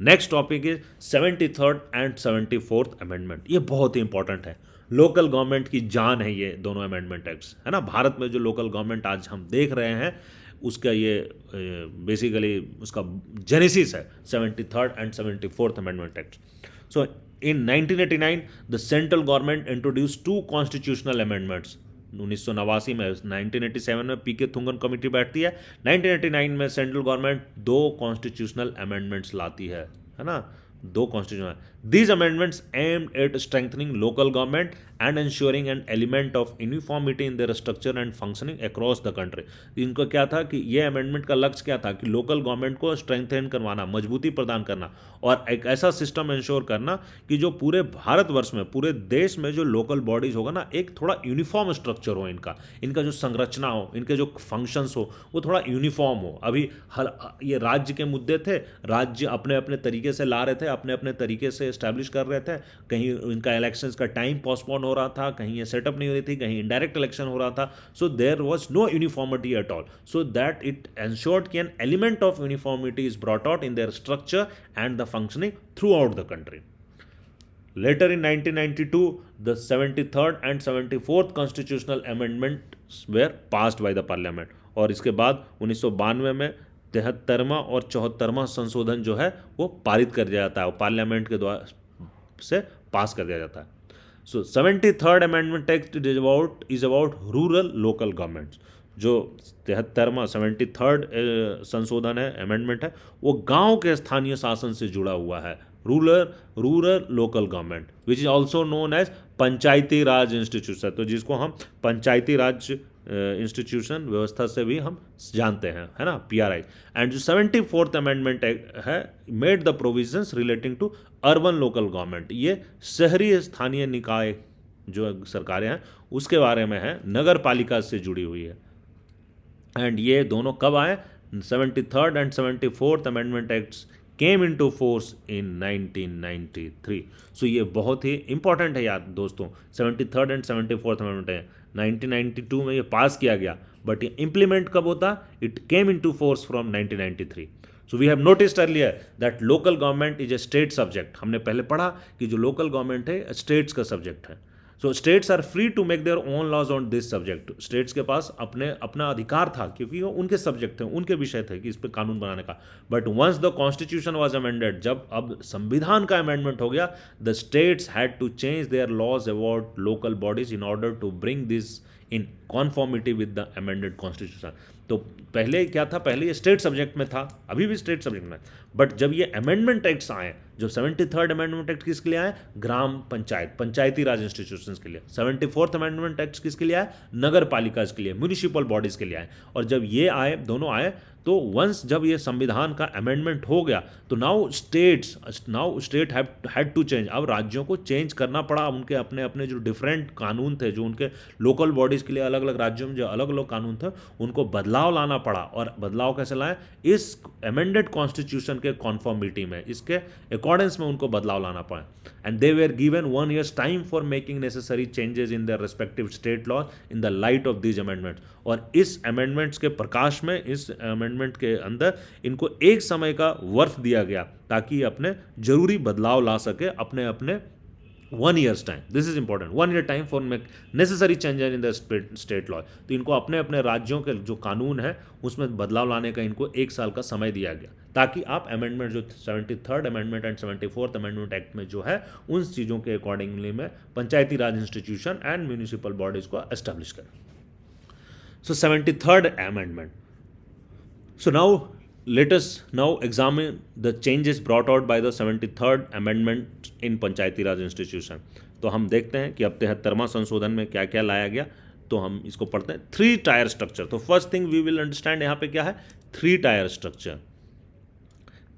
Next topic is 73rd and 74th amendment. ये बहुत ही important है, लोकल गवर्नमेंट की जान है ये दोनों अमेंडमेंट एक्ट्स, है ना। भारत में जो लोकल गवर्नमेंट आज हम देख रहे हैं उसका ये बेसिकली उसका जेनेसिस है 73rd and 74th amendment act. So in 1989 the central government introduce two constitutional amendments. 1989 में, 1987 में पीके थुंगन कमेटी बैठती है, 1989 में सेंट्रल गवर्नमेंट दो कॉन्स्टिट्यूशनल अमेंडमेंट्स लाती है ना, दो constitution. These amendments aimed at strengthening local government and ensuring an element of uniformity in their structure and functioning across the country. इनका क्या था कि ये अमेंडमेंट का लक्ष्य क्या था कि लोकल गवर्नमेंट को स्ट्रेंथन करवाना, मजबूती प्रदान करना और एक ऐसा सिस्टम इंश्योर करना कि जो पूरे भारतवर्ष में, पूरे देश में जो लोकल बॉडीज होगा ना, एक थोड़ा यूनिफॉर्म स्ट्रक्चर हो इनका जो संरचना हो, इनके जो फंक्शंस हो वो थोड़ा यूनिफॉर्म हो। अभी ये राज्य के मुद्दे थे, राज्य अपने अपने तरीके से ला रहे थे, अपने अपने तरीके से इस्टेब्लिश कर रहे थे, कहीं इनका इलेक्शंस का टाइम पोस्टपोन हो रहा था, कहीं ये सेटअप नहीं हो रही थी, कहीं इनडायरेक्ट इलेक्शन हो रहा था। So there was no uniformity at all, so that it ensured कि an element of uniformity is brought out in their structure and the functioning throughout the country. Later in 1992, the 73rd and 74th constitutional amendments were passed by the parliament. और इसके बाद 1992 में 73वां और 74वां संशोधन जो है वो पारित कर दिया जाता है, पार्लियामेंट के द्वारा से पास कर दिया जाता है। सो 73rd amendment act is about rural local governments. जो 73वां 73rd संशोधन है, अमेंडमेंट है, वो गांव के स्थानीय शासन से जुड़ा हुआ है, rural local government, which is also known as Panchayati Raj institution. तो जिसको हम पंचायती राज इंस्टीट्यूशन व्यवस्था से भी हम जानते हैं, है ना, PRI। एंड जो 74th अमेंडमेंट है made the provisions relating to urban local government. ये शहरी स्थानीय निकाय जो सरकारें हैं उसके बारे में है, नगर पालिका से जुड़ी हुई है। एंड ये दोनों कब आए? 73rd and 74th amendment acts came into force in 1993। सो ये बहुत ही इंपॉर्टेंट है यार दोस्तों। 73rd एंड 74th अमेंडमेंट है, 1992 में ये पास किया गया, बट ये इंप्लीमेंट कब होता? It came into force from 1993। So we have noticed earlier that local government is a state subject. हमने पहले पढ़ा कि जो लोकल गवर्नमेंट है स्टेट्स का सब्जेक्ट है। So states are free to make their own laws on this subject. States के पास अपना अधिकार था, क्योंकि वो उनके सब्जेक्ट थे, उनके विषय थे कि इस पर कानून बनाने का। But once the constitution was amended, जब अब संविधान का अमेंडमेंट हो गया, the states had to change their laws about local bodies in order to bring this in conformity with the amended constitution. तो पहले क्या था? पहले ये स्टेट सब्जेक्ट में था, अभी भी स्टेट सब्जेक्ट में, बट जब ये अमेंडमेंट एक्ट्स आए, जो 73rd अमेंडमेंट एक्ट किसके लिए आए? ग्राम पंचायत, पंचायती राज इंस्टीट्यूशंस के लिए। 74th अमेंडमेंट एक्ट किसके लिए आए? नगर पालिका के लिए, म्यूनिसिपल बॉडीज के लिए आए। और जब ये आए, दोनों आए, तो वंस जब ये संविधान का अमेंडमेंट हो गया, तो now state had to change. अब राज्यों को चेंज करना पड़ा, उनके अपने अपने जो डिफरेंट कानून थे, जो उनके लोकल बॉडीज के लिए अलग अलग राज्यों में जो अलग अलग कानून थे, उनको बदलाव लाना पड़ा। और बदलाव कैसे लाए? इस अमेंडेड कॉन्स्टिट्यूशन के कॉन्फॉर्मिटी में, इसके अकॉर्डेंस में उनको बदलाव लाना पड़ा। And they were given 1 year's time for making necessary changes in their respective state law in the light of these amendments. और इस अमेंडमेंट्स के प्रकाश में, इस अमेंडमेंट के अंदर इनको एक समय का वर्ष दिया गया ताकि अपने जरूरी बदलाव ला सके अपने अपने 1 year's time. This is important, 1 year time for make necessary changes in the state law. तो इनको अपने अपने राज्यों के जो कानून है उसमें बदलाव लाने का इनको 1 साल का समय दिया गया, ताकि आप अमेंडमेंट जो 73rd amendment and 74th amendment act में जो है उन चीज़ों के अकॉर्डिंगली में पंचायती Raj institution and municipal bodies को एस्टेब्लिश करें। सो 73rd amendment. So now let us now examine the changes brought out by the 73rd amendment in Panchayati Raj institution. तो हम देखते हैं कि अब 73वां संशोधन में क्या क्या लाया गया, तो हम इसको पढ़ते हैं। 3 टायर स्ट्रक्चर। तो first thing we will understand यहाँ पे क्या है? 3 टायर स्ट्रक्चर,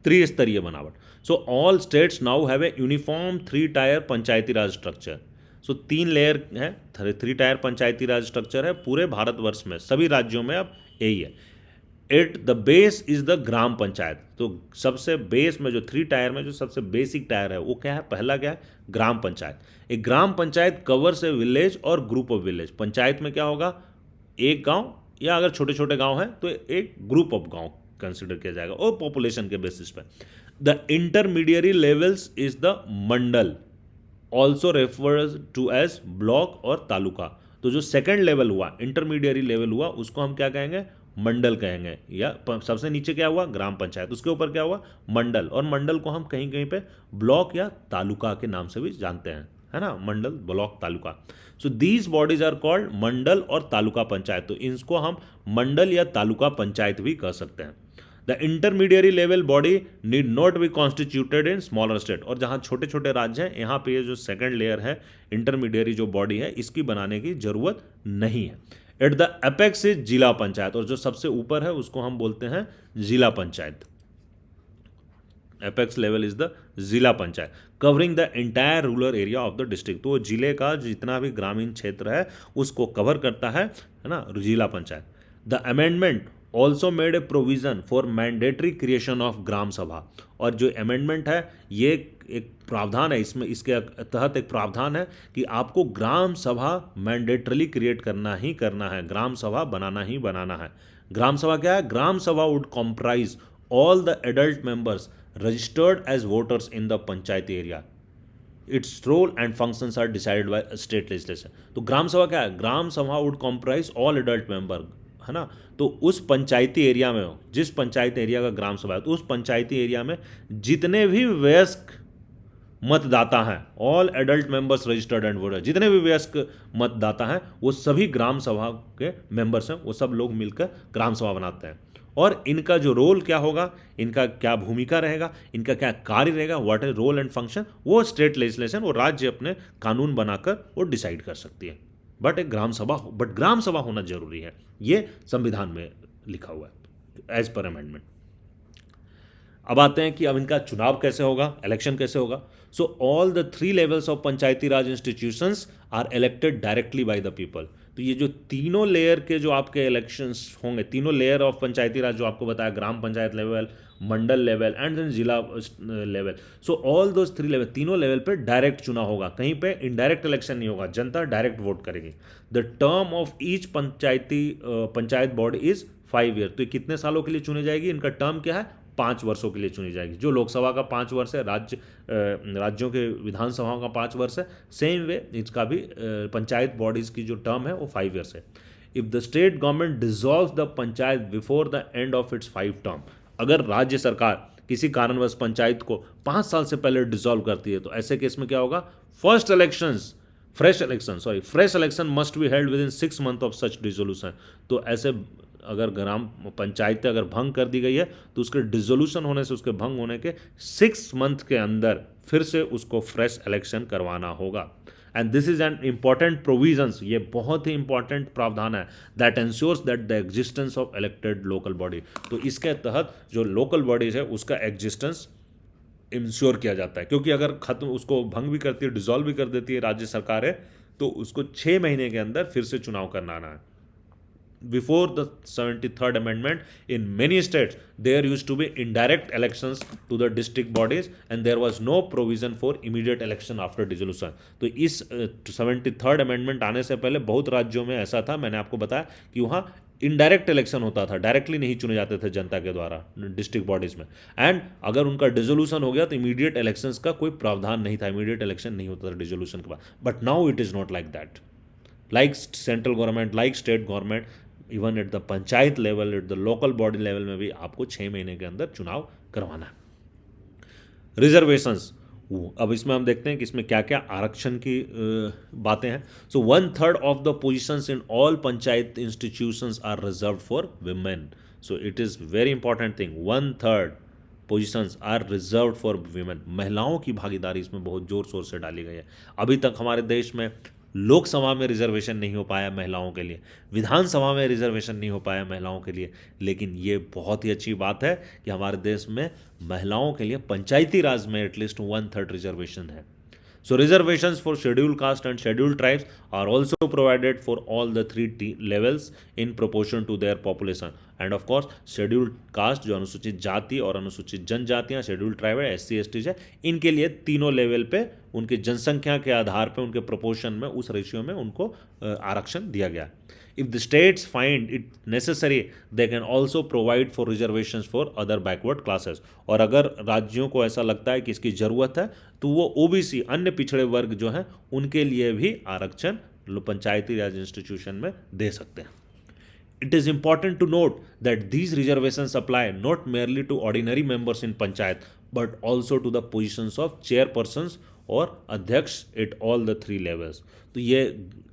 त्रिस्तरीय बनावट। So all states now have a uniform 3 tier Panchayati Raj structure. So 3 layer है, 3 टायर पंचायती राज स्ट्रक्चर है पूरे भारतवर्ष में, सभी राज्यों में अब यही है। At the base is the gram panchayat. तो सबसे बेस में जो 3 टायर में जो सबसे बेसिक टायर है वो क्या है? पहला क्या है? ग्राम पंचायत। एक ग्राम पंचायत कवर्स ए विलेज और ग्रुप ऑफ विलेज। पंचायत में क्या होगा? एक गांव, या अगर छोटे छोटे गांव हैं तो एक ग्रुप ऑफ गांव कंसिडर किया जाएगा और पॉपुलेशन के बेसिस पे। The intermediary levels is the Mandal, also refers to as block और तालुका। तो जो सेकंड लेवल हुआ, इंटरमीडियरी लेवल हुआ, उसको हम क्या कहेंगे, मंडल कहेंगे। या सबसे नीचे क्या हुआ, ग्राम पंचायत, उसके ऊपर क्या हुआ, मंडल। और मंडल को हम कहीं कहीं पे ब्लॉक या तालुका के नाम से भी जानते हैं, है ना, mandal, block, taluka. So these bodies are called mandal और तालुका पंचायत। तो इनको हम मंडल या तालुका पंचायत भी कह सकते हैं। The intermediary level body need not be constituted in smaller state. और जहाँ छोटे छोटे राज्य हैं, यहाँ पे ये जो सेकंड लेयर है, इंटरमीडियरी जो बॉडी है, इसकी बनाने की जरूरत नहीं है। एट द एपेक्स इज जिला पंचायत, और जो सबसे ऊपर है उसको हम बोलते हैं zila panchayat. Apex level is the zila panchayat, covering the entire rural area of the district. तो जिले का जितना भी ग्रामीण क्षेत्र है उसको कवर करता है ना, zila panchayat. The amendment also made a provision for mandatory creation of gram sabha. और जो अमेंडमेंट है ये एक प्रावधान है, इसमें इसके तहत एक प्रावधान है कि आपको ग्राम सभा मैंडेटरली क्रिएट करना ही करना है, ग्राम सभा बनाना ही बनाना है। ग्राम सभा क्या है, Gram Sabha would comprise all the adult members registered as voters in the panchayat area. Its role and functions are decided by state legislation. तो ग्राम सभा क्या है, Gram Sabha would comprise all adult member, है ना। तो उस पंचायती एरिया में, जिस पंचायत एरिया का ग्राम सभा है, तो उस पंचायती एरिया में जितने भी वयस्क मतदाता हैं, all adult members registered and voter, जितने भी वयस्क मतदाता हैं वो सभी ग्राम सभा के मेंबर्स हैं, वो सब लोग मिलकर ग्राम सभा बनाते हैं। और इनका जो रोल क्या होगा, इनका क्या भूमिका रहेगा, इनका क्या कार्य रहेगा, what is role and function, वो स्टेट लेजिस्लेशन, वो राज्य अपने कानून बनाकर वो डिसाइड कर सकती है। बट ग्राम सभा होना जरूरी है, ये संविधान में लिखा हुआ है एज पर अमेंडमेंट। अब आते हैं कि अब इनका चुनाव कैसे होगा, इलेक्शन कैसे होगा। So all the 3 levels of Panchayati Raj institutions are elected directly by the people. तो ये जो तीनों लेयर के जो आपके इलेक्शंस होंगे, तीनों लेयर ऑफ पंचायती राज जो आपको बताया, gram panchayat level, mandal level and then zila level. So all those 3 level, तीनों लेवल पे डायरेक्ट चुनाव होगा, कहीं पे इनडायरेक्ट इलेक्शन नहीं होगा, जनता डायरेक्ट वोट करेगी। The term of each panchayat body is 5 year. तो ये कितने सालों के लिए चुनी जाएगी, इनका टर्म क्या है, 5 वर्षों के लिए चुनी जाएगी। जो लोकसभा का 5 वर्ष है, राज्यों के विधानसभाओं का 5 वर्ष है, सेम वे इसका भी पंचायत बॉडीज की जो टर्म है वो 5 ईयर्स है। If the state government dissolve the panchayat before the end of its 5 term, अगर राज्य सरकार किसी कारणवश पंचायत को 5 साल से पहले डिसॉल्व करती है, तो ऐसे केस में क्या होगा, fresh election must be held with in 6 month of such dissolution. तो ऐसे अगर ग्राम पंचायतें अगर भंग कर दी गई है तो उसके डिसोल्यूशन होने से, उसके भंग होने के 6 मंथ के अंदर फिर से उसको फ्रेश इलेक्शन करवाना होगा। And this is an important provisions, ये बहुत ही इंपॉर्टेंट प्रावधान है, that ensures that the existence of elected local body. तो इसके तहत जो लोकल बॉडीज है उसका एग्जिस्टेंस इंश्योर किया जाता है, क्योंकि अगर खत्म, उसको भंग भी करती है, डिसॉल्व भी कर देती है राज्य सरकार है, तो उसको 6 महीने के अंदर फिर से चुनाव करना आना है। Before the 73rd amendment, in many states there used to be indirect elections to the district bodies and there was no provision for immediate election after dissolution. तो इस 73rd amendment आने से पहले बहुत राज्यों में ऐसा था, मैंने आपको बताया कि वहाँ इनडायरेक्ट इलेक्शन होता था, डायरेक्टली नहीं चुने जाते थे जनता के द्वारा डिस्ट्रिक्ट बॉडीज में। एंड अगर उनका डिसोल्यूशन हो गया तो इमीडिएट इलेक्शंस का कोई प्रावधान नहीं था, इमीडिएट इलेक्शन नहीं होता था डिसोल्यूशन के बाद। But now it is not like that, like central government, like state government, even at the panchayat level, eight the local body level में भी आपको 6 महीने के अंदर चुनाव करवाना है। रिजर्वेशंस, अब इसमें हम देखते हैं कि इसमें क्या क्या आरक्षण की बातें हैं। So 1/3 of the positions in all panchayat institutions are reserved for women. So it is very important thing, 1/3 positions are reserved for women. महिलाओं की भागीदारी इसमें बहुत जोर शोर से डाली गई है। अभी तक हमारे देश में लोकसभा में रिजर्वेशन नहीं हो पाया महिलाओं के लिए, विधानसभा में रिजर्वेशन नहीं हो पाया महिलाओं के लिए, लेकिन ये बहुत ही अच्छी बात है कि हमारे देश में महिलाओं के लिए पंचायती राज में एटलीस्ट 1/3 रिजर्वेशन है। So reservations for scheduled caste and scheduled tribes are also provided for all the 3 levels in proportion to their population and of course scheduled caste जो अनुसूचित जाति और अनुसूचित जनजातियाँ, शेड्यूल्ड ट्राइब है, SC ST है, इनके लिए तीनों लेवल पे उनकी जनसंख्या के आधार पे उनके प्रोपोर्शन में उस रेशियो में उनको आरक्षण दिया गया है. If the states find it necessary, they can also provide for reservations for other backward classes. और अगर राज्यों को ऐसा लगता है कि इसकी ज़रूरत है तो वो OBC अन्य पिछड़े वर्ग जो हैं उनके लिए भी आरक्षण पंचायती राज इंस्टीट्यूशन में दे सकते हैं. It is important to note that these reservations apply not merely to ordinary members in panchayat but also to the positions of chairpersons और अध्यक्ष एट ऑल द 3 लेवल्स. तो ये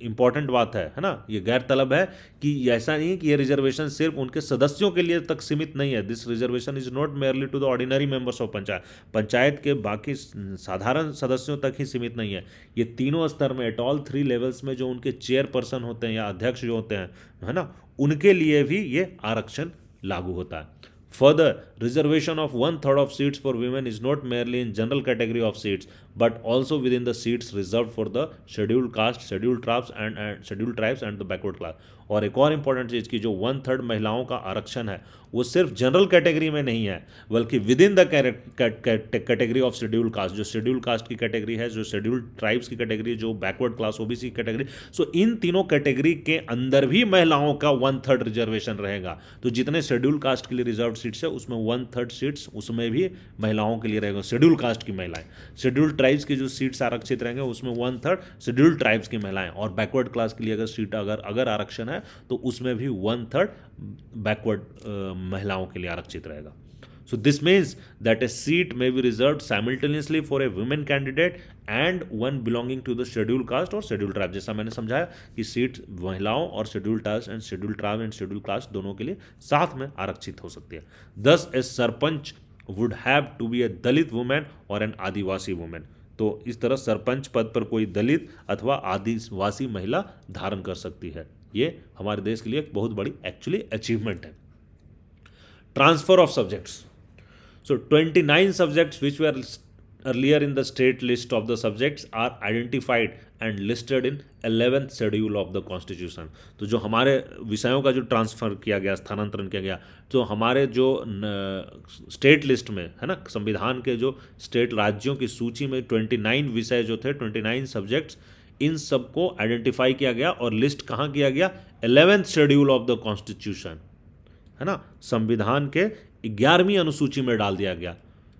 इंपॉर्टेंट बात है ना. ये गैर तलब है कि ऐसा नहीं है कि ये रिजर्वेशन सिर्फ उनके सदस्यों के लिए तक सीमित नहीं है. This reservation is not merely to the ordinary members of panchayat. Panchayat के बाकी साधारण सदस्यों तक ही सीमित नहीं है. ये तीनों स्तर में एट ऑल 3 लेवल्स में जो उनके चेयरपर्सन होते हैं या अध्यक्ष जो होते हैं है ना, उनके लिए भी ये आरक्षण लागू होता है. Further, reservation of 1/3 of seats for women is not merely in general category of seats, but also within the seats reserved for the scheduled caste, scheduled tribes and the backward class. और एक और important चीज़ की जो 1/3 महिलाओं का आरक्षण है वो सिर्फ जनरल कैटेगरी में नहीं है बल्कि with in the category of scheduled caste. जो शेड्यूल्ड कास्ट की कैटेगरी है, जो शेड्यूल्ड ट्राइब्स की कैटेगरी, जो बैकवर्ड क्लास OBC की कैटेगरी, सो इन तीनों कैटेगरी के अंदर भी महिलाओं का 1/3 रिजर्वेशन रहेगा. तो जितने शेड्यूल्ड कास्ट के लिए रिजर्व सीट्स है उसमें 1/3 सीट्स उसमें भी महिलाओं के लिए रहेगा, शेड्यूल्ड कास्ट की महिलाएं. शेड्यूल्ड ट्राइब्स की जो सीट्स आरक्षित रहेंगे उसमें 1/3 शेड्यूल्ड ट्राइब्स की महिलाएं, और बैकवर्ड क्लास के लिए अगर सीट अगर आरक्षण है तो उसमें भी 1/3 बैकवर्ड महिलाओं के लिए आरक्षित रहेगा. So this means that a seat may be reserved simultaneously for a women candidate and one belonging to the scheduled caste or scheduled tribe. जैसा मैंने समझाया कि सीट महिलाओं और scheduled caste and scheduled tribe and scheduled caste दोनों के लिए साथ में आरक्षित हो सकती है. Thus a sarpanch would have to be a Dalit women और एन आदिवासी वुमेन. तो इस तरह सरपंच पद पर कोई दलित अथवा आदिवासी महिला धारण कर सकती है. ये हमारे देश के लिए एक बहुत बड़ी एक्चुअली अचीवमेंट है. Transfer of subjects. So 29 subjects which were earlier in the state list of the subjects are identified and listed in 11th schedule of the constitution. तो जो हमारे विषयों का जो ट्रांसफ़र किया गया, स्थानांतरण किया गया, तो हमारे जो स्टेट लिस्ट में है ना, संविधान के जो स्टेट राज्यों की सूची में 29 विषय जो थे, 29 सब्जेक्ट्स, इन सबको आइडेंटिफाई किया गया और लिस्ट कहाँ किया गया? 11th schedule of the constitution है ना, संविधान के 11वीं अनुसूची में डाल दिया गया.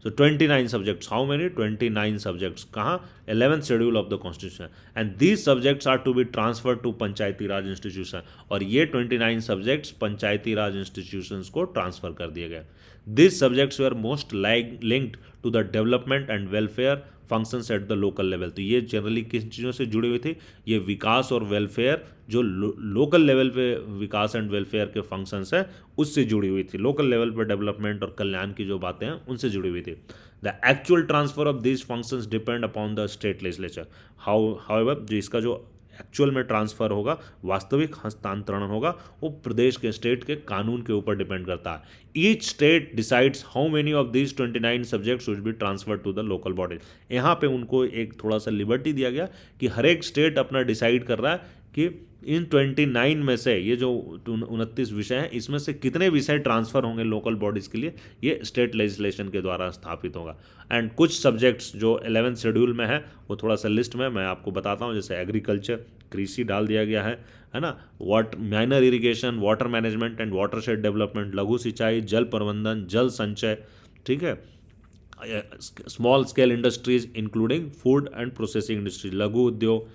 So 29 subjects. How many? 29 subjects. कहाँ? 11th schedule of the constitution. And these subjects are to be transfer to Panchayati Raj institution. और ये 29 सब्जेक्ट्स पंचायती राज इंस्टीट्यूशंस को ट्रांसफर कर दिए गए. This subjects were most linked to the development and welfare functions at the local level. तो ये generally किस चीज़ों से जुड़ी हुई थी? ये विकास और वेलफेयर, जो लोकल लेवल पे विकास एंड वेलफेयर के फंक्शंस हैं उससे जुड़ी हुई थी. लोकल लेवल पे डेवलपमेंट और कल्याण की जो बातें हैं उनसे जुड़ी हुई थी. The actual transfer of these functions depend upon the state legislature. However जो इसका जो एक्चुअल में ट्रांसफ़र होगा, वास्तविक हस्तांतरण होगा, वो प्रदेश के स्टेट के कानून के ऊपर डिपेंड करता है. Each state decides how many of these 29 subjects should be transfer to the local body. यहाँ पे उनको एक थोड़ा सा लिबर्टी दिया गया कि हर एक स्टेट अपना डिसाइड कर रहा है कि इन 29 में से ये जो 29 विषय हैं इसमें से कितने विषय ट्रांसफ़र होंगे लोकल बॉडीज़ के लिए, ये स्टेट लेजिस्लेशन के द्वारा स्थापित होगा. एंड कुछ सब्जेक्ट्स जो 11th शेड्यूल में है वो थोड़ा सा लिस्ट में मैं आपको बताता हूँ. जैसे एग्रीकल्चर, कृषि डाल दिया गया है ना, minor irrigation, water management and water shade development, लघु सिंचाई, जल प्रबंधन, जल संचय, ठीक है, small scale industries including food and processing industry, लघु उद्योग,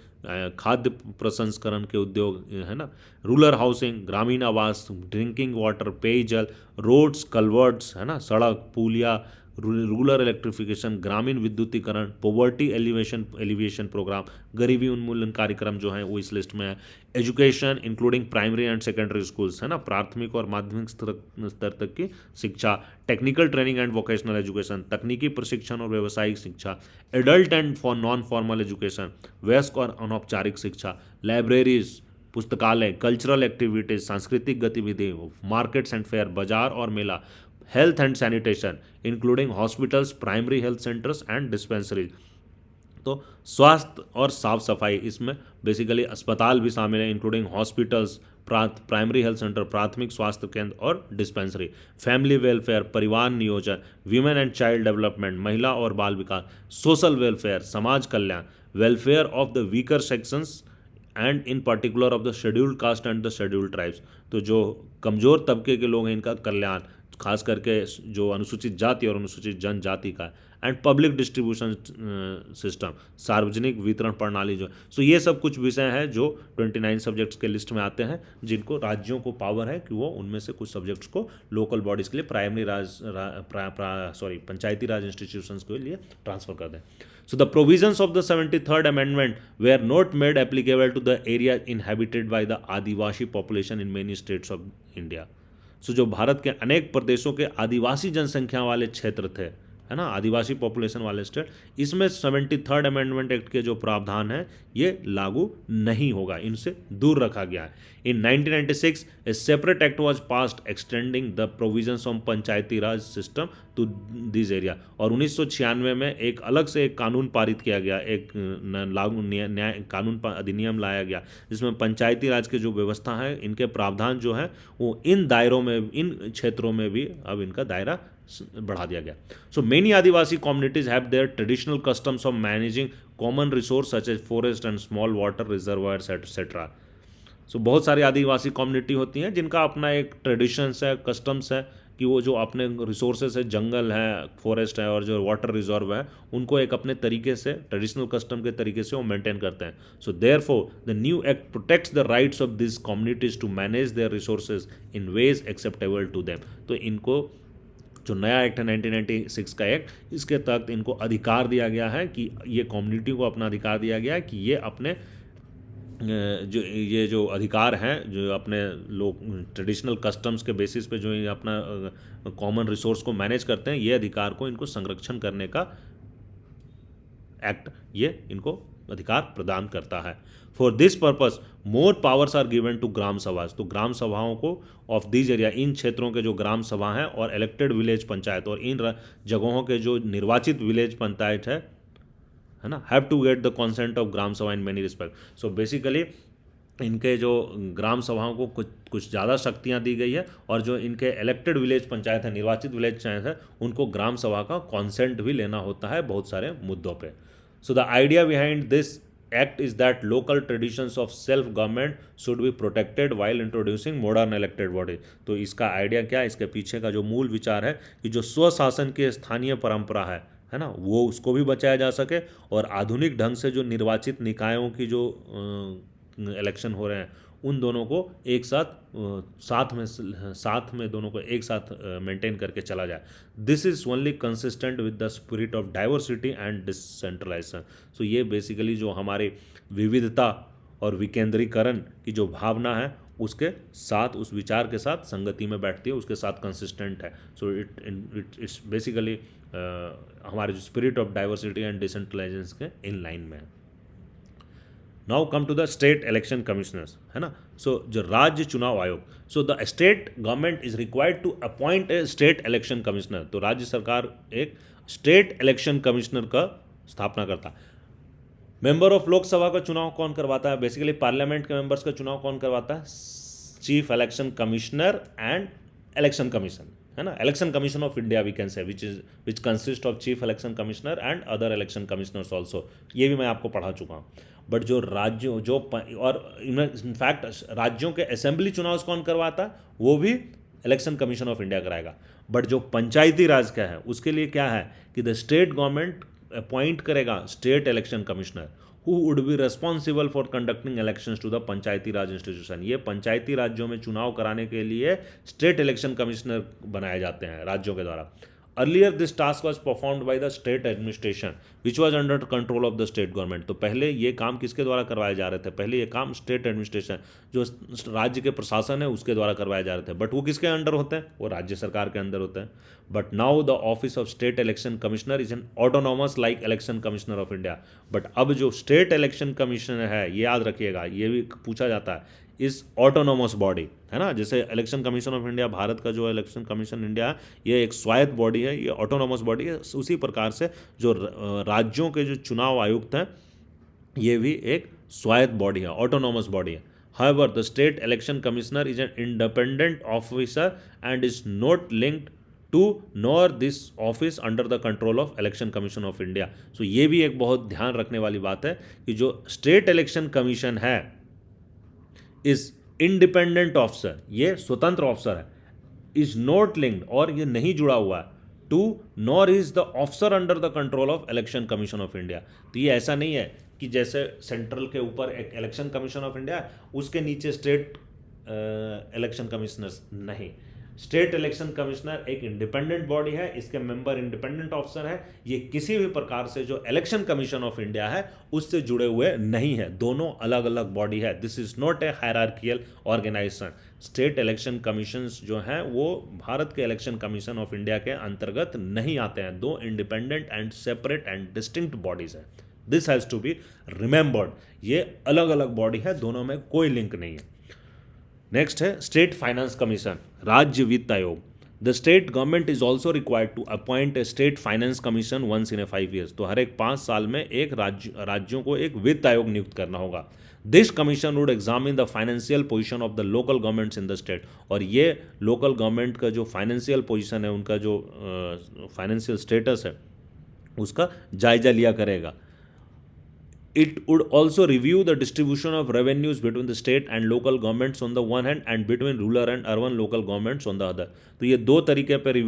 खाद्य प्रसंस्करण के उद्योग है ना, rural housing, Gramin Awas, drinking water, पेयजल, रोड्स, कल्वर्ट्स है ना, सड़क, पुलिया, रूरल इलेक्ट्रिफिकेशन, ग्रामीण विद्युतीकरण, पॉवर्टी एलिवेशन प्रोग्राम, गरीबी उन्मूलन कार्यक्रम जो है वो इस लिस्ट में है. Education including primary and secondary schools है ना, प्राथमिक और माध्यमिक स्तर तक की शिक्षा, technical training and vocational education, तकनीकी प्रशिक्षण और व्यावसायिक शिक्षा, adult and for non formal education, वयस्क और अनौपचारिक शिक्षा, लाइब्रेरीज, पुस्तकालय, कल्चरल एक्टिविटीज, सांस्कृतिक गतिविधि, मार्केट्स एंड फेयर, बाजार और मेला, health and sanitation including hospitals, primary health centres and dispensaries, तो स्वास्थ्य और साफ सफाई, इसमें बेसिकली अस्पताल भी शामिल है, including hospitals, primary health centre, प्राथमिक स्वास्थ्य केंद्र और डिस्पेंसरी। फैमिली वेलफेयर, परिवार नियोजन, वीमेन एंड चाइल्ड डेवलपमेंट, महिला और बाल विकास, सोशल वेलफेयर, समाज कल्याण, welfare of the weaker sections and in particular of the scheduled caste and the scheduled tribes. तो जो कमज़ोर तबके के लोग हैं इनका कल्याण, खास करके जो अनुसूचित जाति और अनुसूचित जनजाति का, एंड पब्लिक डिस्ट्रीब्यूशन सिस्टम, सार्वजनिक वितरण प्रणाली जो। सो ये सब कुछ विषय हैं जो 29 सब्जेक्ट्स के लिस्ट में आते हैं, जिनको राज्यों को पावर है कि वो उनमें से कुछ सब्जेक्ट्स को लोकल बॉडीज़ के लिए पंचायती राज इंस्टीट्यूशंस के लिए ट्रांसफर कर दें। So the provisions of the 73rd Amendment were not made applicable to the area inhabited by the Adivasi population in many states of India. So जो भारत के अनेक प्रदेशों के आदिवासी जनसंख्या वाले क्षेत्र थे, है ना, आदिवासी पॉपुलेशन वाले स्टेट, इसमें 73rd अमेंडमेंट एक्ट के जो प्रावधान है ये लागू नहीं होगा, इनसे दूर रखा गया है। In 1996 a separate act was passed extending the provisions of Panchayati Raj system to this area, और 1996 में एक अलग से एक कानून पारित किया गया, एक लागू न्याय कानून अधिनियम लाया गया, जिसमें पंचायती राज की जो व्यवस्था है, इनके प्रावधान जो है वो इन दायरों में, इन क्षेत्रों में भी अब इनका दायरा बढ़ा दिया गया। So many Adivasi communities have their traditional customs of managing common resource such as forest and small water reservoirs et cetera. So बहुत सारी आदिवासी कम्युनिटी होती हैं जिनका अपना एक ट्रेडिशंस है, कस्टम्स है, कि वो जो अपने रिसोर्सेज है, जंगल है, फॉरेस्ट है और जो वाटर रिजर्व है, उनको एक अपने तरीके से, ट्रेडिशनल कस्टम के तरीके से वो मेंटेन करते हैं। So therefore the new act protects the rights of this communities to manage their resources in ways acceptable to them. तो इनको जो नया एक्ट है 1996 का एक्ट, इसके तहत इनको अधिकार दिया गया है कि ये कम्युनिटी को अपना अधिकार दिया गया है कि ये अपने जो अधिकार हैं, जो अपने लोग ट्रेडिशनल कस्टम्स के बेसिस पे जो ये अपना कॉमन रिसोर्स को मैनेज करते हैं, ये अधिकार को इनको संरक्षण करने का एक्ट ये इनको अधिकार प्रदान करता है। For this purpose more powers are given to gram sabha. तो ग्राम सभाओं को ऑफ दिस एरिया, इन क्षेत्रों के जो ग्राम सभा हैं और इलेक्टेड विलेज पंचायत, और इन जगहों के जो निर्वाचित विलेज पंचायत है ना, have to get the consent of gram sabha in many respect. So basically इनके जो ग्राम सभाओं को कुछ ज़्यादा शक्तियाँ दी गई है, और जो इनके इलेक्टेड विलेज पंचायत है, निर्वाचित विलेज पंचायत है, उनको ग्राम सभा का कॉन्सेंट भी लेना होता है बहुत सारे मुद्दों पे। So the idea behind this act is that local traditions of self government should be protected while introducing modern elected body. तो इसका आइडिया क्या है, इसके पीछे का जो मूल विचार है कि जो स्वशासन की स्थानीय परंपरा है ना, वो उसको भी बचाया जा सके, और आधुनिक ढंग से जो निर्वाचित निकायों की जो इलेक्शन हो रहे हैं, उन दोनों को एक साथ में दोनों को एक साथ मेंटेन करके चला जाए। This is only consistent with the spirit of diversity and decentralisation. So ये बेसिकली जो हमारी विविधता और विकेंद्रीकरण की जो भावना है, उसके साथ, उस विचार के साथ संगति में बैठती है, उसके साथ कंसिस्टेंट है। सो इट्स बेसिकली हमारे जो spirit of diversity and decentralisation के इन लाइन में है। Now come to the state election commissioners, है ना। सो जो राज्य चुनाव आयोग, so the state government is required to appoint a state election commissioner. तो राज्य सरकार एक स्टेट इलेक्शन कमिश्नर का स्थापना करता है। मेंबर ऑफ लोकसभा का चुनाव कौन करवाता है, बेसिकली पार्लियामेंट के मेंबर्स का चुनाव कौन करवाता है, chief election commissioner and election commission, है ना। Election commission of India we can say, which consist of chief election commissioner and other election commissioners also. ये भी मैं आपको पढ़ा चुका हूँ। बट जो राज्यों जो और इनफैक्ट राज्यों के असेंबली चुनाव कौन करवाता है, वो भी इलेक्शन कमीशन ऑफ इंडिया कराएगा। बट जो पंचायती राज का है, उसके लिए क्या है कि द स्टेट गवर्नमेंट अपॉइंट करेगा state election commissioner who would be responsible for conducting elections to the Panchayati Raj institution. ये पंचायती राज्यों में चुनाव कराने के लिए स्टेट इलेक्शन कमिश्नर बनाए जाते हैं राज्यों के द्वारा। Earlier this task was performed by the state administration which was under control of the state government. तो पहले ये काम किसके द्वारा करवाए जा रहे थे, पहले ये काम स्टेट एडमिनिस्ट्रेशन, जो राज्य के प्रशासन है, उसके द्वारा करवाए जा रहे थे। बट वो किसके अंडर होते हैं, वो राज्य सरकार के अंदर होते हैं। But now the office of state election commissioner is an autonomous like election commissioner of India. But अब जो स्टेट इलेक्शन कमिश्नर है, ये याद रखिएगा, ये भी पूछा जाता है, इस ऑटोनोमस बॉडी, है ना, जैसे election commission of India, Bharat का जो इलेक्शन कमीशन इंडिया है ये एक स्वायत्त बॉडी है, ये ऑटोनोमस बॉडी है। उसी प्रकार से जो राज्यों के जो चुनाव आयुक्त हैं ये भी एक स्वायत्त बॉडी है, ऑटोनोमस बॉडी है। However, the state election commissioner is an independent officer and is not linked to nor this office under the control of election commission of India. So ये भी एक बहुत ध्यान रखने वाली बात है कि जो स्टेट इलेक्शन कमीशन है इस इंडिपेंडेंट ऑफिसर, ये स्वतंत्र ऑफिसर है, इज नॉट लिंक्ड और ये नहीं जुड़ा हुआ है to nor is the officer under the control of election commission of India. तो ये ऐसा नहीं है कि जैसे सेंट्रल के ऊपर एक इलेक्शन कमीशन ऑफ इंडिया है उसके नीचे स्टेट इलेक्शन कमिश्नर्स, नहीं, स्टेट इलेक्शन कमिश्नर एक इंडिपेंडेंट बॉडी है, इसके मेंबर इंडिपेंडेंट ऑफिसर है, ये किसी भी प्रकार से जो इलेक्शन कमीशन ऑफ इंडिया है उससे जुड़े हुए नहीं है, दोनों अलग अलग बॉडी है। This is not a hierarchical organisation. State election commissions जो हैं वो भारत के इलेक्शन कमीशन ऑफ इंडिया के अंतर्गत नहीं आते हैं, दो independent and separate and distinct bodies है। This has to be remembered, ये अलग अलग बॉडी है, दोनों में कोई लिंक नहीं है। नेक्स्ट है स्टेट फाइनेंस कमीशन, राज्य वित्त आयोग। The state government is also required to appoint a state finance commission once in a 5 years. तो हर एक 5 साल में एक राज्यों को एक वित्त आयोग नियुक्त करना होगा। This commission would examine the financial position of the local governments in the state. और ये लोकल गवर्नमेंट का जो फाइनेंशियल पोजीशन है, उनका जो फाइनेंशियल स्टेटस है उसका जायजा लिया करेगा। It would also review the distribution of revenues between the state and local governments on the one hand and between rural and urban local governments on the other। तो ये दो तरीके पर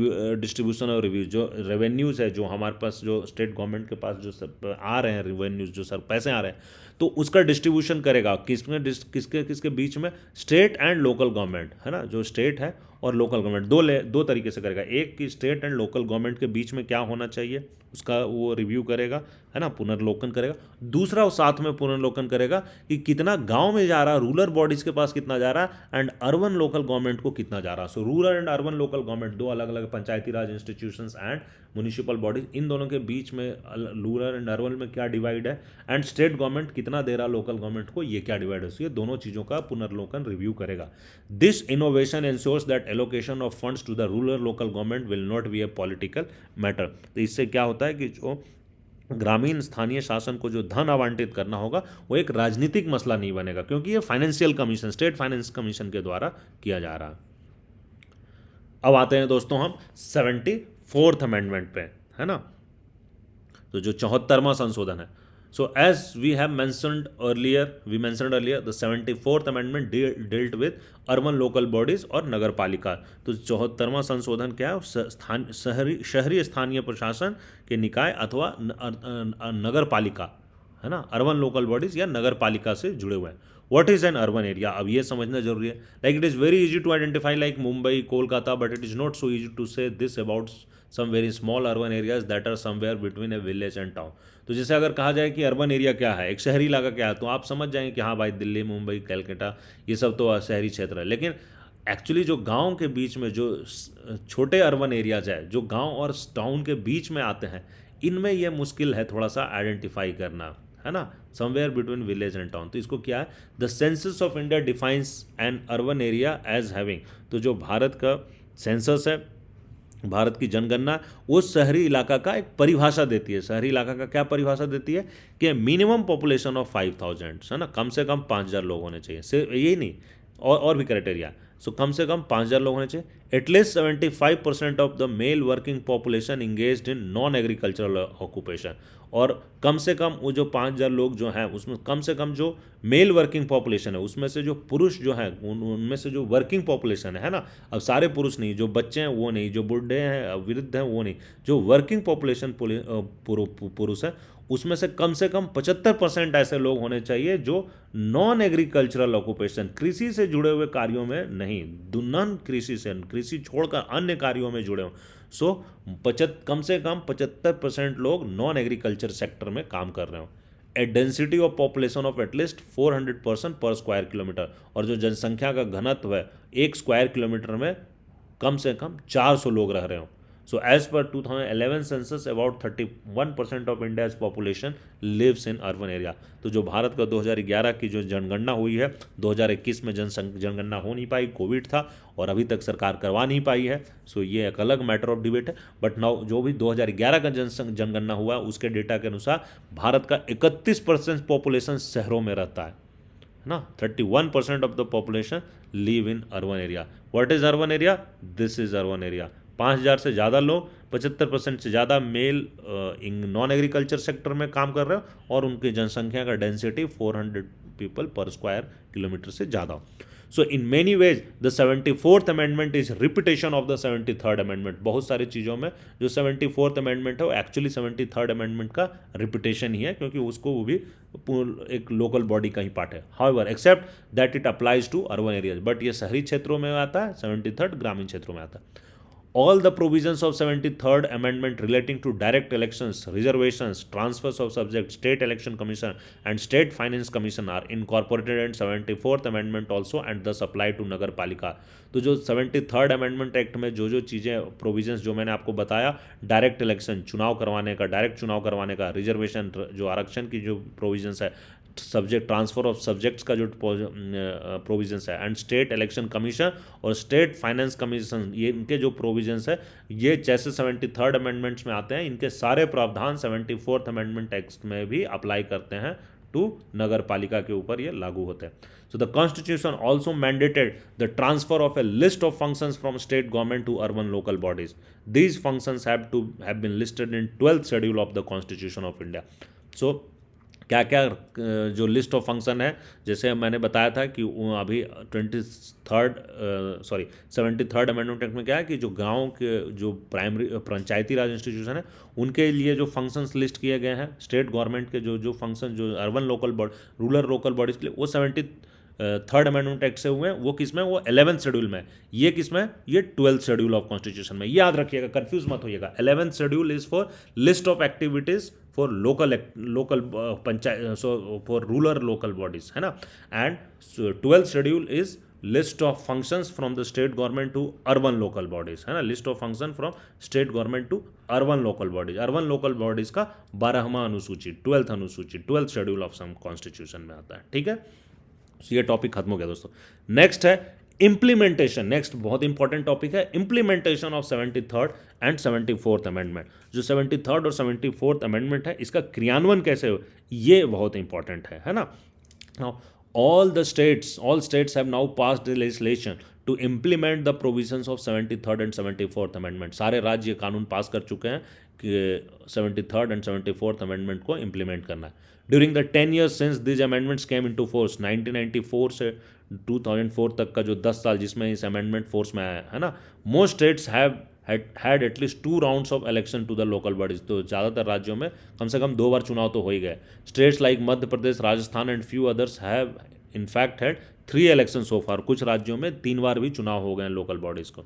डिस्ट्रीब्यूशन और रिव्यू, जो रेवेन्यूज़ है जो हमारे पास जो स्टेट गवर्नमेंट के पास जो सब आ रहे हैं रेवेन्यूज़, जो सर पैसे आ रहे हैं, तो उसका डिस्ट्रीब्यूशन करेगा किसमें, किसके किसके बीच में, स्टेट एंड लोकल गवर्नमेंट, है ना, जो स्टेट है और लोकल गवर्नमेंट दो तरीके से करेगा। एक कि स्टेट एंड लोकल गवर्नमेंट के बीच में क्या होना चाहिए उसका वो रिव्यू करेगा, है ना, पुनर्लोकन करेगा। दूसरा वो साथ में पुनर्लोकन करेगा कि कितना गांव में जा रहा है, रूरल बॉडीज़ के पास कितना जा रहा है एंड अर्बन लोकल गवर्नमेंट को कितना जा रहा है। सो rural and urban local government दो अलग अलग पंचायती Raj institutions and municipal bodies, इन दोनों के बीच में रूरल एंड अर्बन में क्या डिवाइड है एंड स्टेट गवर्नमेंट कितना दे रहा लोकल गवर्नमेंट को, ये क्या डिवाइड है। ये दोनों चीज़ों का पुनर्लोकन रिव्यू करेगा। This innovation ensures that allocation of funds to the rural local government will not be a political matter. तो इससे क्या होता है कि जो ग्रामीण स्थानीय शासन को जो धन आवंटित करना होगा वो एक राजनीतिक मसला नहीं बनेगा, क्योंकि ये financial commission, state finance commission के द्वारा किया जा रहा है। अब आते हैं दोस्तों हम 74th अमेंडमेंट पे, है ना। तो जो 74वां संशोधन है, so as we have mentioned earlier the 74th amendment dealt with urban local bodies और नगर पालिका। तो 74वां संशोधन क्या है, शहरी स्थानीय प्रशासन के निकाय अथवा नगर पालिका, है ना, अर्बन लोकल बॉडीज या नगर पालिका से जुड़े हुए हैं। What is an urban area, अब ये समझना जरूरी है। Like it is very easy to identify like Mumbai, Kolkata, but it is not so easy to say this about some very small urban areas that are somewhere between a village and town. तो जैसे अगर कहा जाए कि urban area क्या है, एक शहरी इलाका क्या है, तो आप समझ जाएंगे कि हाँ भाई दिल्ली, मुंबई, कलकत्ता ये सब तो शहरी क्षेत्र है। लेकिन एक्चुअली जो गांव के बीच में जो छोटे अर्बन एरियाज है, जो गांव और टाउन के बीच में आते हैं, इनमें यह मुश्किल है थोड़ा सा आइडेंटिफाई करना, है ना, somewhere between village and town. तो इसको क्या है, the census of India defines an urban area as having. तो जो भारत का सेंसस है, भारत की जनगणना, वो शहरी इलाका का एक परिभाषा देती है। शहरी इलाका का क्या परिभाषा देती है कि मिनिमम पॉपुलेशन ऑफ 5000, है ना, कम से कम 5000 लोग होने चाहिए। सिर्फ यही नहीं, और भी क्राइटेरिया। सो कम से कम 5000 लोग होने चाहिए। At least 75% of the mail working population engaged in non agricultural occupation. और कम से कम वो जो 5000 लोग जो हैं उसमें कम से कम जो मेल वर्किंग पॉपुलेशन है उसमें से जो पुरुष जो हैं उनमें से जो वर्किंग पॉपुलेशन है ना, अब सारे पुरुष नहीं, जो बच्चे हैं वो नहीं, जो बूढ़े हैं वृद्ध हैं वो नहीं, जो वर्किंग पॉपुलेशन पुरुष है उसमें से कम 75% ऐसे लोग होने चाहिए जो नॉन एग्रीकल्चरल ऑक्यूपेशन, कृषि से जुड़े हुए कार्यों में नहीं, नॉन कृषि से, कृषि छोड़कर अन्य कार्यों में जुड़े हों। सो कम से कम 75% लोग नॉन एग्रीकल्चर सेक्टर में काम कर रहे हो। A density of population of at least 400 person per square kilometre. और जो जनसंख्या का घनत्व है 1 स्क्वायर किलोमीटर में कम से कम 400 लोग रह रहे हो। So as per 2011 census, about 31% of India's population lives in urban area. तो जो भारत का 2011 की जो जनगणना हुई है, 2021 में जनगणना हो नहीं पाई, कोविड था और अभी तक सरकार करवा नहीं पाई है. सो ये एक अलग मैटर ऑफ डिबेट है. बट नाउ जो भी 2011 का जनगणना हुआ उसके डेटा के अनुसार भारत का 31% पॉपुलेशन शहरों में रहता है ना. 31% of the population live in urban area. What is urban area? This is urban area. 5,000 से ज़्यादा लोग, 75% से ज़्यादा मेल नॉन एग्रीकल्चर सेक्टर में काम कर रहे हो और उनकी जनसंख्या का density 400 people per square kilometre से ज़्यादा. So in many ways the 74th amendment is repetition of the 73rd amendment. बहुत सारी चीज़ों में जो 74th अमेंडमेंट है वो एक्चुअली 73rd अमेंडमेंट का रिपीटेशन ही है, क्योंकि उसको वो भी एक लोकल बॉडी का ही पार्ट है. However except that it applies to urban areas. But ये शहरी क्षेत्रों में आता है, 73rd ग्रामीण क्षेत्रों में आता है. All the provisions of 73rd Amendment relating to direct elections, reservations, transfers of subjects, State Election Commission and State Finance Commission are incorporated in 74th Amendment also and thus apply to नगर पालिका. तो जो 73rd amendment act में जो जो चीज़ें provisions जो मैंने आपको बताया, डायरेक्ट इलेक्शन चुनाव करवाने का, डायरेक्ट चुनाव करवाने का, रिजर्वेशन जो आरक्षण की जो प्रोविजंस है, सब्जेक्ट ट्रांसफर ऑफ सब्जेक्ट्स का जो प्रोविजंस है, एंड स्टेट इलेक्शन कमीशन और स्टेट फाइनेंस कमीशन, ये इनके जो प्रोविजंस है ये जैसे 73rd अमेंडमेंट्स में आते हैं, इनके सारे प्रावधान 74th अमेंडमेंट टेक्स्ट में भी अप्लाई करते हैं टू नगर पालिका के ऊपर ये लागू होते हैं. So the constitution also mandated the transfer of a list of functions from state government to urban local bodies. These functions have been listed in 12th schedule of the Constitution of India. So क्या क्या जो list of function है, जैसे मैंने बताया था कि अभी 73rd अमेंडमेंट एक्ट में क्या है कि जो गांव के जो प्राइमरी पंचायती राज इंस्टीट्यूशन है उनके लिए जो फंक्शंस लिस्ट किए गए हैं, स्टेट गवर्नमेंट के जो फंक्शन जो urban local body, rural local bodies के लिए, वो 73rd अमेंडमेंट एक्ट से हुए हैं. वो किस में? वो 11th शेड्यूल में. ये किस में? ये 12th शेड्यूल ऑफ कॉन्स्टिट्यूशन में. याद रखिएगा, कंफ्यूज मत होइएगा. 11th schedule is for list of activities for local panchayat, so for rural local bodies, है ना. And 12th schedule is list of functions from the state government to urban local bodies, है ना. List of function from state government to urban local bodies. Urban local bodies का 12वां अनुसूची, 12th अनुसूची, 12th schedule of some constitution में आता है. ठीक है. So, ये टॉपिक खत्म हो गया दोस्तों. नेक्स्ट है इम्प्लीमेंटेशन. नेक्स्ट बहुत इंपॉर्टेंट टॉपिक है implementation of 73rd and 74th amendment. जो 73rd और 74th अमेंडमेंट है इसका क्रियान्वयन कैसे हो, ये बहुत इंपॉर्टेंट है ना. Now, all states have now passed legislation to implement the provisions of 73rd and 74th amendment. सारे राज्य कानून पास कर चुके हैं कि 73rd एंड 74th अमेंडमेंट को इम्प्लीमेंट करना है. During the 10 years since these amendments came into force, 1994 से 2004 तक का जो 10 साल जिसमें इस अमेंडमेंट फोर्स में आया है ना, most states have had at least 2 rounds of election to the local bodies. तो ज़्यादातर राज्यों में कम से कम 2 बार चुनाव तो हो ही गए. States like Madhya Pradesh, Rajasthan and few others have in fact had 3 election so far. कुछ राज्यों में 3 बार भी चुनाव हो गए लोकल बॉडीज़ को.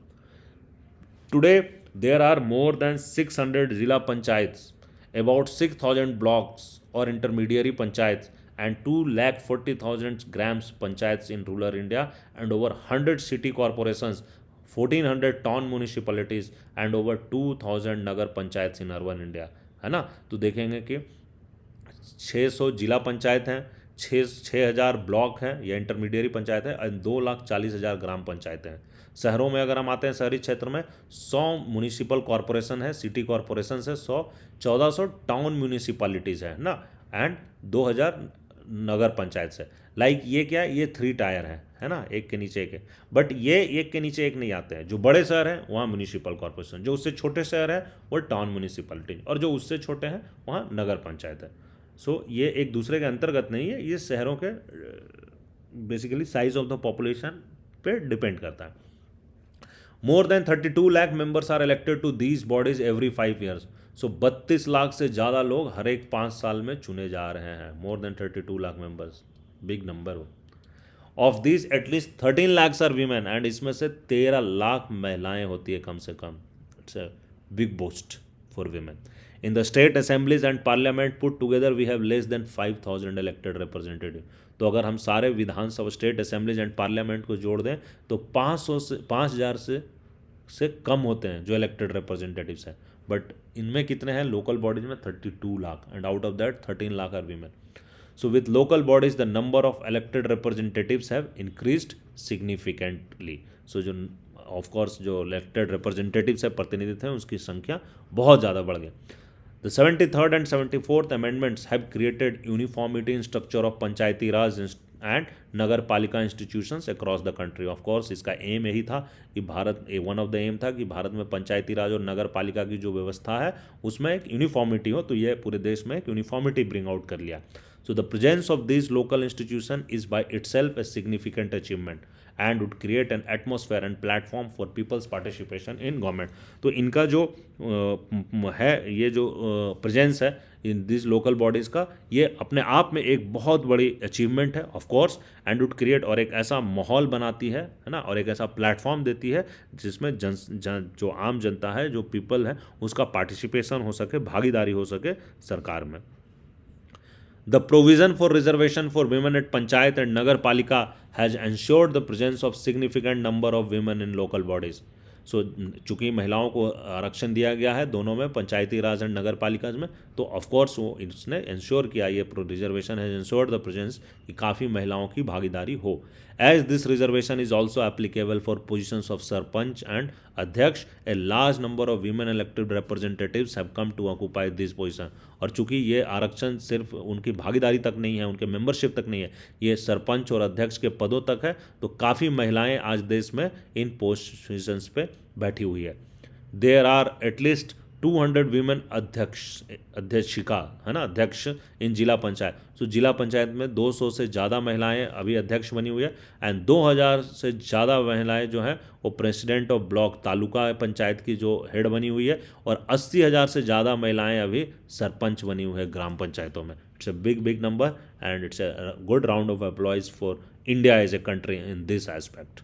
Today there are more than 600 zila panchayats, about 6,000 blocks or intermediary panchayats and 240,000 grams panchayats in rural India and over 100 city corporations, 1,400 town municipalities and over 2,000 nagar panchayats in urban India, है ना. तो देखेंगे कि 600 जिला पंचायत हैं, 6,000 block हैं या इंटरमीडिएरी पंचायत है और 2,40,000 ग्राम पंचायतें हैं. शहरों में अगर हम आते हैं शहरी क्षेत्र में 100 म्यूनिसिपल कॉरपोरेशन है, सिटी कॉरपोरेशन है, 1,400 टाउन म्यूनिसिपैलिटीज़ है ना, एंड 2,000 नगर पंचायत है. लाइक ये क्या, ये 3 टायर है ना, एक के नीचे एक है. बट ये एक के नीचे एक नहीं आते हैं. जो बड़े शहर हैं वहाँ म्यूनिसिपल कॉरपोरेशन, जो उससे छोटे शहर हैं वो टाउन म्यूनिसिपैलिटी, और जो उससे छोटे हैं वहाँ नगर पंचायत है. सो ये एक दूसरे के अंतर्गत नहीं है, ये शहरों के basically size of the population पे डिपेंड करता है. More than 32 lakh members are elected to these bodies every 5 years. सो 32 लाख से ज़्यादा लोग हर एक 5 साल में चुने जा रहे हैं. More than 32 lakh members, big number हो. Of this at least 13 lakhs are women, and इसमें से 13 लाख महिलाएं होती है कम से कम. It's a big boost for women. In the state assemblies and parliament put together we have less than 5,000 elected representative. तो अगर हम सारे विधानसभा, स्टेट असेंबलीज एंड पार्लियामेंट को जोड़ दें तो 500 से 5,000 से से कम होते हैं जो इलेक्टेड रिप्रेजेंटेटिव्स हैं, बट इनमें कितने हैं लोकल बॉडीज में 32 lakh, and out of that 13 lakh are women. So with local bodies, the number of elected representatives have increased significantly. So जो of course जो elected representatives है, प्रतिनिधित्व हैं, उसकी संख्या बहुत ज़्यादा बढ़ गई. The 73rd and 74th amendments have created uniformity in structure of Panchayati Raj and Nagar Palika institutions across the country. Of course इसका एम यही था कि Bharat, one of the aim था कि भारत में पंचायती राज और नगर पालिका की जो व्यवस्था है उसमें एक यूनिफॉर्मिटी हो. तो ये पूरे देश में एक यूनिफॉर्मिटी ब्रिंग आउट कर लिया. So the presence of these local institutions is by itself a significant achievement and would create an atmosphere and platform for people's participation in government. तो इनका जो है, ये जो प्रेजेंस है इन दिस लोकल बॉडीज़ का, ये अपने आप में एक बहुत बड़ी अचीवमेंट है of course, and would create, और एक ऐसा माहौल बनाती है ना, और एक ऐसा प्लेटफॉर्म देती है जिसमें जो आम जनता है, जो पीपल है, उसका पार्टिसिपेशन हो सके, भागीदारी हो सके सरकार में. The provision for reservation for women at Panchayat and Nagar Palika has ensured the presence of significant number of women in local bodies. सो चूँकि महिलाओं को आरक्षण दिया गया है दोनों में, पंचायती राज एंड नगर पालिका में, तो ऑफकोर्स वो इसने इंश्योर किया, ये reservation has ensured the presence कि काफ़ी महिलाओं की भागीदारी हो. As this reservation is also applicable for positions of sarpanch and adhyaksh, a large number of women elected representatives have come to occupy this position. और चूँकि ये आरक्षण सिर्फ उनकी भागीदारी तक नहीं है, उनके मेंबरशिप तक नहीं है, ये सरपंच और अध्यक्ष के पदों तक है, तो काफ़ी महिलाएं आज देश में इन पोजिशंस पे बैठी हुई है. देयर आर एटलीस्ट 200 वीमेन अध्यक्षिका, है ना, अध्यक्ष इन जिला पंचायत. तो जिला पंचायत में 200 से ज़्यादा महिलाएं अभी अध्यक्ष बनी हुई है, एंड 2000 से ज़्यादा महिलाएं जो हैं वो president of block taluka panchayat की जो हेड बनी हुई है, और 80,000 से ज़्यादा महिलाएं अभी सरपंच बनी हुई है ग्राम पंचायतों में. It's a big number, and it's a good round of employees for India as a country in this aspect.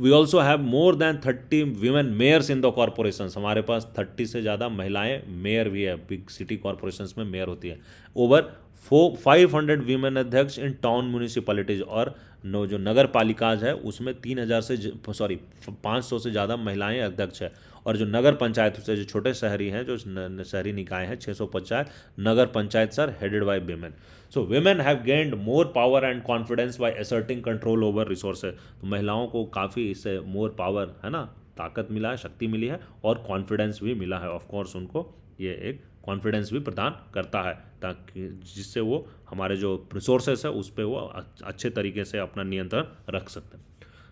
We also have more than 30 women mayors in the corporations. हमारे पास 30 से ज़्यादा महिलाएं मेयर भी है, बिग सिटी कॉरपोरेशंस में mayor होती है. Over 500 women अध्यक्ष इन टाउन म्यूनिसिपैलिटीज, और जो नगर पालिकाज है उसमें 500 से ज़्यादा महिलाएं अध्यक्ष है. और जो नगर पंचायत से जो छोटे शहरी हैं, जो शहरी निकाय हैं, 650 नगर पंचायत सर headed by women. So women have gained more power and confidence by asserting control over resources. तो महिलाओं को काफ़ी इससे मोर पावर, है ना, ताकत मिला है, शक्ति मिली है, और कॉन्फिडेंस भी मिला है. ऑफ कोर्स उनको ये एक कॉन्फिडेंस भी प्रदान करता है, ताकि जिससे वो हमारे जो रिसोर्सेज है उस पर वो अच्छे तरीके से अपना नियंत्रण रख सकते हैं.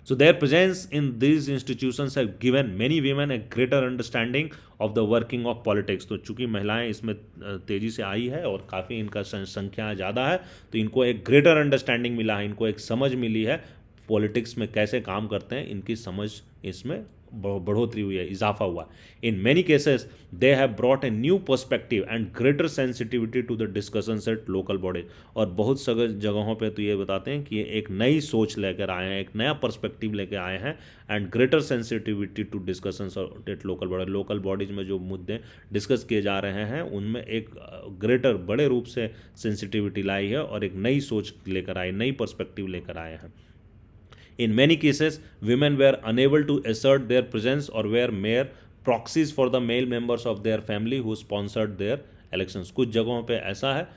So their presence in these institutions have given many women a greater understanding of the working of politics. तो चूँकि महिलाएं इसमें तेज़ी से आई है और काफ़ी इनका संख्या ज़्यादा है, तो इनको एक ग्रेटर अंडरस्टैंडिंग मिला है, इनको एक समझ मिली है पॉलिटिक्स में कैसे काम करते हैं, इनकी समझ इसमें बढ़ोतरी हुई है, इजाफा हुआ. In many cases they have brought a new perspective and greater sensitivity to the discussions at local body. और बहुत सारे जगहों पे तो ये बताते हैं कि ये एक नई सोच लेकर आए हैं, एक नया पर्सपेक्टिव लेकर आए हैं, and greater sensitivity to discussions at local body. Local bodies में जो मुद्दे डिस्कस किए जा रहे हैं उनमें एक ग्रेटर, बड़े रूप से सेंसिटिविटी लाई है, और एक नई सोच लेकर आए, नई पर्सपेक्टिव लेकर आए हैं. In many cases, women were unable to assert their presence or were mere proxies for the male members of their family who sponsored their elections. कुछ जगहों पे ऐसा है,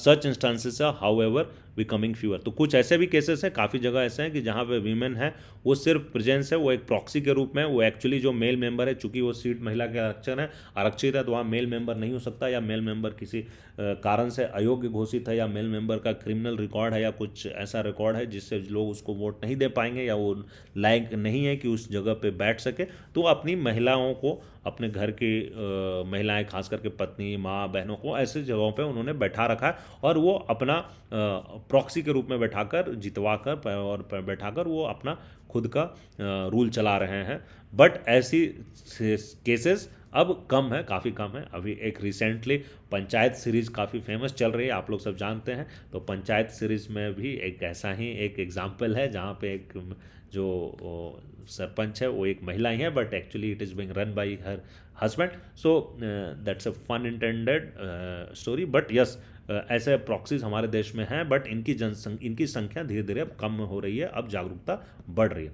such instances are however becoming fewer. तो कुछ ऐसे भी cases हैं, काफ़ी जगह ऐसे हैं कि जहाँ पे वीमेन है, वो सिर्फ प्रेजेंस है, वो एक प्रॉक्सी के रूप में, वो एक्चुअली जो मेल मेंबर है, चूंकि वो सीट महिला के आरक्षित है, तो वहाँ मेल मेंबर नहीं हो सकता, या मेल मेंबर किसी कारण से अयोग्य घोषित है, या मेल मेंबर का क्रिमिनल रिकॉर्ड है, या कुछ ऐसा रिकॉर्ड है जिससे लोग उसको वोट नहीं दे पाएंगे, या वो लायक नहीं है कि उस जगह पे बैठ सके. तो अपनी महिलाओं को, अपने घर की महिलाएं, खास करके पत्नी, माँ, बहनों को ऐसे जगहों पे उन्होंने बैठा रखा है, और वो अपना प्रॉक्सी के रूप में बैठाकर, जितवाकर और बैठाकर वो अपना खुद का रूल चला रहे हैं. बट ऐसी केसेस अब कम है, काफ़ी कम है. अभी एक रिसेंटली पंचायत सीरीज़ काफ़ी फेमस चल रही है, आप लोग सब जानते हैं. तो पंचायत सीरीज़ में भी एक ऐसा ही एक एग्जाम्पल है जहाँ पे एक जो सरपंच है वो एक महिला ही है, but actually it is being run by her husband. So that's a pun intended story. But yes, ऐसे प्रॉक्सीज हमारे देश में हैं, बट इनकी संख्या धीरे धीरे अब कम हो रही है, अब जागरूकता बढ़ रही है.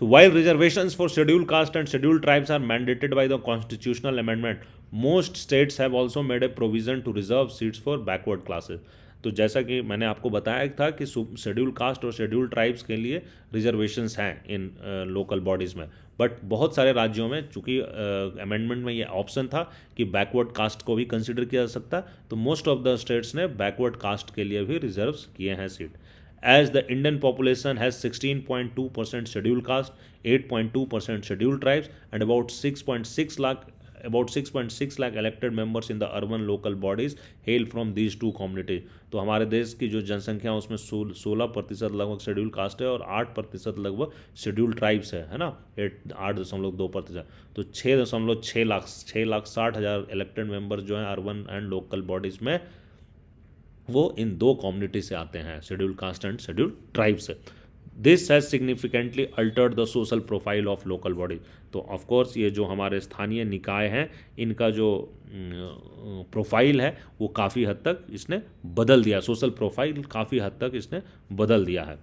So while reservations for scheduled caste and scheduled tribes are mandated by the constitutional amendment, most states have also made a provision to reserve seats for backward classes. तो जैसा कि मैंने आपको बताया था कि शेड्यूल कास्ट और शेड्यूल ट्राइब्स के लिए रिजर्वेशंस हैं इन लोकल बॉडीज़ में, बट बहुत सारे राज्यों में चूंकि अमेंडमेंट में ये ऑप्शन था कि बैकवर्ड कास्ट को भी कंसिडर किया जा सकता है, तो मोस्ट ऑफ द स्टेट्स ने बैकवर्ड कास्ट के लिए भी रिजर्व्स किए हैं seat. As the Indian population has 16.2% scheduled caste, 8.2% scheduled tribes, and about 6.6 lakh elected members in the urban local bodies hail from these two communities. तो हमारे देश की जो जनसंख्या है उसमें 16% लगभग शेड्यूल कास्ट है और 8% लगभग शेड्यूल ट्राइब्स है ना, 8.2%. तो 6.60 इलेक्टेड मेंबर्स जो हैं अर्बन एंड लोकल बॉडीज़ में वो इन दो कम्युनिटी से आते हैं, schedule caste and schedule tribe से. This has significantly altered the social profile of local body. तो ऑफकोर्स ये जो हमारे स्थानीय निकाय हैं इनका जो प्रोफाइल है वो काफ़ी हद तक इसने बदल दिया, सोशल प्रोफाइल काफ़ी हद तक इसने बदल दिया है.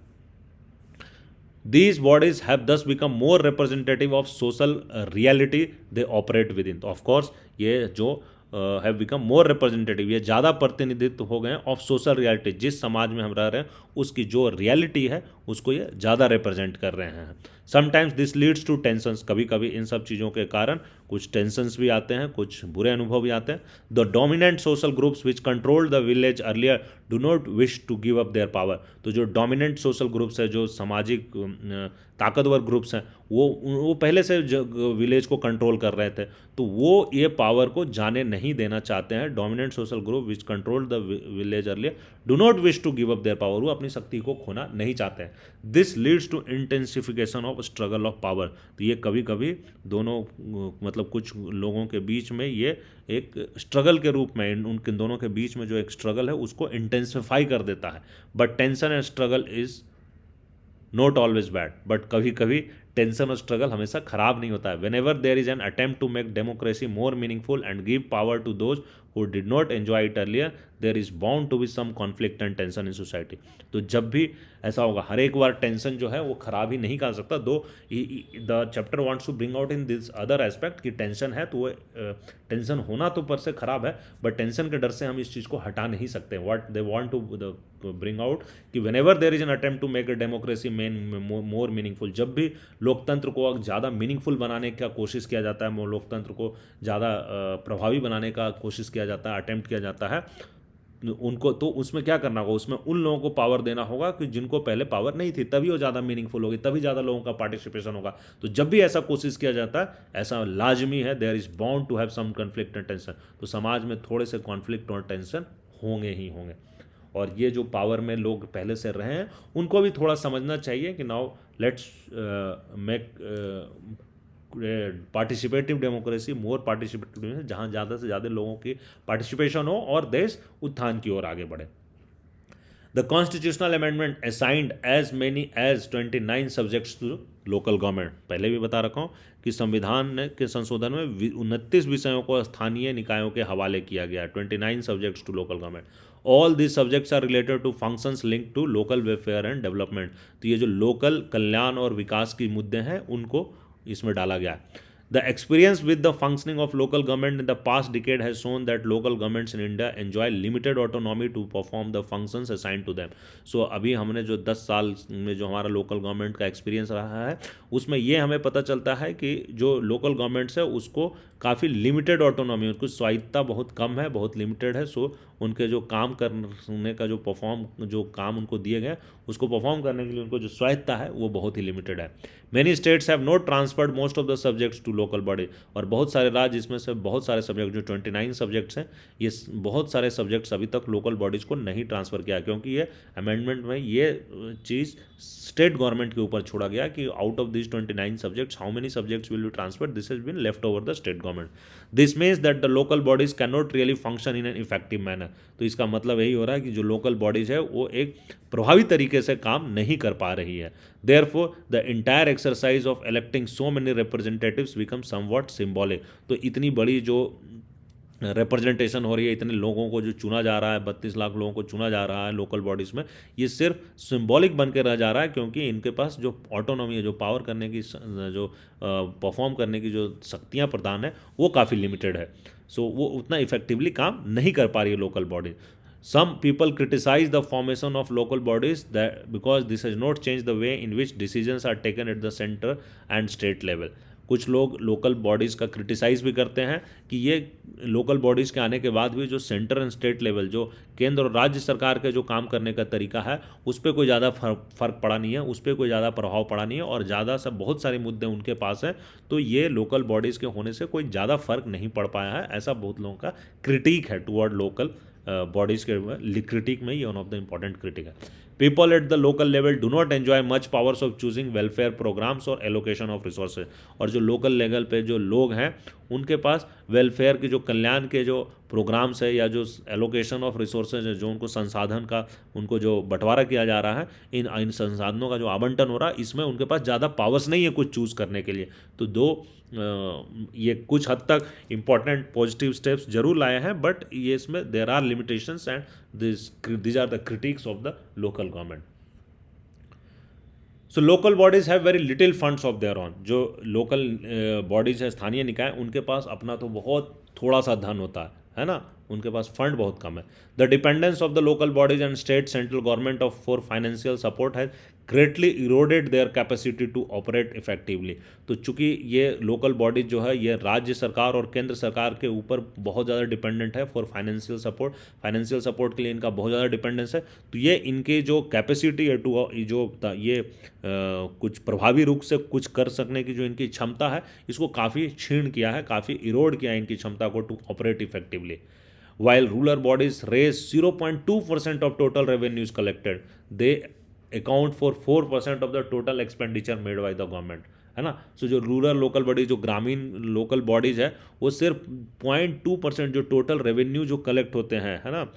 These bodies have thus become more representative of social reality they operate within. तो ऑफकोर्स ये जो हैव बिकम मोर रिप्रेजेंटेटिव, ये ज़्यादा प्रतिनिधित्व हो गए हैं ऑफ सोशल रियलिटी, जिस समाज में हम रह रहे हैं उसकी जो रियलिटी है उसको ये ज़्यादा रिप्रेजेंट कर रहे हैं. Sometimes this leads to tensions, कभी कभी इन सब चीज़ों के कारण कुछ टेंशंस भी आते हैं, कुछ बुरे अनुभव भी आते हैं. The dominant social groups which controlled the village earlier do not wish to give up their power. तो जो डोमिनेंट सोशल ग्रुप्स है, जो सामाजिक ताकतवर ग्रुप्स हैं, वो पहले से विलेज को कंट्रोल कर रहे थे, तो वो ये पावर को जाने नहीं देना चाहते हैं. Dominant social group which control the village earlier do not wish to give up their power, वो अपनी शक्ति को खोना नहीं चाहते हैं. This leads to intensification of struggle of power. तो ये कभी कभी दोनों मतलब कुछ लोगों के बीच में ये एक स्ट्रगल के रूप में, उनके दोनों के बीच में जो एक स्ट्रगल है उसको इंटेंसिफाई कर देता है. But tension and struggle is not always bad, but कभी कभी टेंशन और स्ट्रगल हमेशा खराब नहीं होता है. Whenever there is an attempt to make democracy more meaningful and give power to those who did not enjoy it earlier, there is bound to be some conflict and tension in society. तो जब भी ऐसा होगा, हर एक बार tension जो है वो खराब ही नहीं कर सकता. दो the chapter wants to bring out in this other aspect कि टेंशन है तो वो टेंशन होना तो पर से खराब है, बट टेंशन के डर से हम इस चीज़ को हटा नहीं सकते. What they want to bring out कि whenever there is an attempt to make a democracy more meaningful, जब भी लोकतंत्र को ज़्यादा मीनिंगफुल बनाने का कोशिश किया जाता है, लोकतंत्र को ज़्यादा प्रभावी बनाने का कोशिश किया जाता है, अटेम्प्ट किया जाता है, उनको तो उसमें क्या करना होगा, उसमें उन लोगों को पावर देना होगा कि जिनको पहले पावर नहीं थी, तभी वो ज़्यादा मीनिंगफुल होगी, तभी ज़्यादा लोगों का पार्टिसिपेशन होगा. तो जब भी ऐसा कोशिश किया जाता है, ऐसा लाजमी है, there is bound to have some conflict and tension. तो समाज में थोड़े से कॉन्फ्लिक्ट और टेंशन होंगे ही होंगे. और ये जो पावर में लोग पहले से रहे हैं उनको भी थोड़ा समझना चाहिए कि now let's make participative democracy more participative, जहाँ ज़्यादा से ज़्यादा लोगों की पार्टिसिपेशन हो और देश उत्थान की ओर आगे बढ़े. The constitutional amendment assigned as many as 29 subjects to local government. पहले भी बता रखा हूँ कि संविधान के संशोधन में 29 विषयों को स्थानीय निकायों के हवाले किया गया है. 29 subjects to local government. All this subjects are related to functions link to local welfare and development. तो ये जो लोकल कल्याण और विकास के मुद्दे हैं उनको इसमें डाला गया है. The experience with the functioning of local government in the past decade has shown that local governments in India enjoy limited autonomy to perform the functions assigned to them. So अभी हमने जो 10 साल में जो हमारा लोकल गवर्नमेंट का experience रहा है उसमें ये हमें पता चलता है कि जो लोकल गवर्नमेंट्स है उसको काफ़ी लिमिटेड ऑटोनॉमी, उनको स्वायत्ता बहुत कम है, बहुत लिमिटेड है. सो उनके जो काम करने का जो काम उनको दिए गए उसको परफॉर्म करने के लिए उनको जो स्वायत्ता है वो बहुत ही लिमिटेड है. Many states have not transferred most of the subjects to local body. और बहुत सारे राज्य, इसमें से बहुत सारे सब्जेक्ट जो 29 सब्जेक्ट्स हैं, ये बहुत सारे सब्जेक्ट्स अभी तक लोकल बॉडीज़ को नहीं ट्रांसफ़र किया, क्योंकि ये अमेंडमेंट में ये चीज़ स्टेट गवर्नमेंट के ऊपर छोड़ा गया कि out of this 29 subjects how many subjects will be transferred, this has been left over the state government. This means that the local bodies can not really function in an effective manner. तो इसका मतलब यही हो रहा है कि जो local bodies है वो एक प्रभावी तरीके से काम नहीं कर पा रही है. Therefore, the entire exercise of electing so many representatives becomes somewhat symbolic. तो इतनी बड़ी जो रिप्रेजेंटेशन हो रही है, इतने लोगों को जो चुना जा रहा है, 32 लाख लोगों को चुना जा रहा है लोकल बॉडीज़ में, ये सिर्फ सिंबॉलिक बन के रह जा रहा है, क्योंकि इनके पास जो ऑटोनॉमी है, जो पावर करने की जो परफॉर्म करने की जो शक्तियाँ प्रदान है, वो काफ़ी लिमिटेड है। सो वो उतना इफेक्टिवली काम नहीं कर पा रही है local body. Some people criticize the formation of local bodies that because this has not changed the way in which decisions are taken at the center and state level. कुछ लोग लोकल बॉडीज़ का criticise भी करते हैं कि ये local bodies के आने के बाद भी जो सेंटर एंड स्टेट लेवल, जो केंद्र और राज्य सरकार के जो काम करने का तरीका है, उस पर कोई ज़्यादा फ़र्क पड़ा नहीं है, उस पर कोई ज़्यादा प्रभाव पड़ा नहीं है, और ज़्यादा सब बहुत सारे मुद्दे उनके पास हैं, तो ये लोकल बॉडीज़ के होने से कोई ज़्यादा फ़र्क नहीं पड़ पाया है, ऐसा बहुत लोगों का क्रिटिक है टुवर्ड लोकल बॉडीज़ के क्रिटिक में ये one of the important critic है। People at the local level do not enjoy much powers of choosing welfare programmes और एलोकेशन ऑफ रिसोर्सेज। और जो लोकल लेवल पे जो लोग हैं, उनके पास वेलफेयर के जो कल्याण के जो प्रोग्राम्स है, या जो एलोकेशन ऑफ रिसोर्सेज है, जो उनको संसाधन का उनको जो बंटवारा किया जा रहा है, इन संसाधनों का जो आवंटन हो रहा है, इसमें उनके पास ज़्यादा पावर्स नहीं है कुछ चूज़ करने के लिए। तो ये कुछ हद तक इम्पॉर्टेंट पॉजिटिव स्टेप्स जरूर लाए हैं, बट ये इसमें there are limitations and these are the critiques of the local government. So local bodies have very little funds of their own. जो लोकल बॉडीज़ है, स्थानीय निकाय, उनके पास अपना तो बहुत थोड़ा सा धन होता है ना, उनके पास फंड बहुत कम है। The dependence of the local bodies and state central government of for financial support has greatly eroded their capacity to operate effectively. तो चूंकि ये लोकल बॉडीज जो है, ये राज्य सरकार और केंद्र सरकार के ऊपर बहुत ज़्यादा डिपेंडेंट है फॉर फाइनेंशियल सपोर्ट के लिए इनका बहुत ज़्यादा डिपेंडेंस है। तो ये इनकी जो कैपेसिटी है टू ये कुछ प्रभावी रूप से कुछ कर सकने की जो इनकी क्षमता है, इसको काफ़ी क्षीण किया है, काफ़ी इरोड किया है इनकी क्षमता को to operate effectively. While rural bodies raise 0.2% of total revenues collected, they account for 4% of the total expenditure made by the government, है ना। सो जो रूरल लोकल बॉडी, जो ग्रामीण लोकल बॉडीज है, वो सिर्फ 0.2% जो टोटल रेवेन्यू जो कलेक्ट होते हैं, है ना,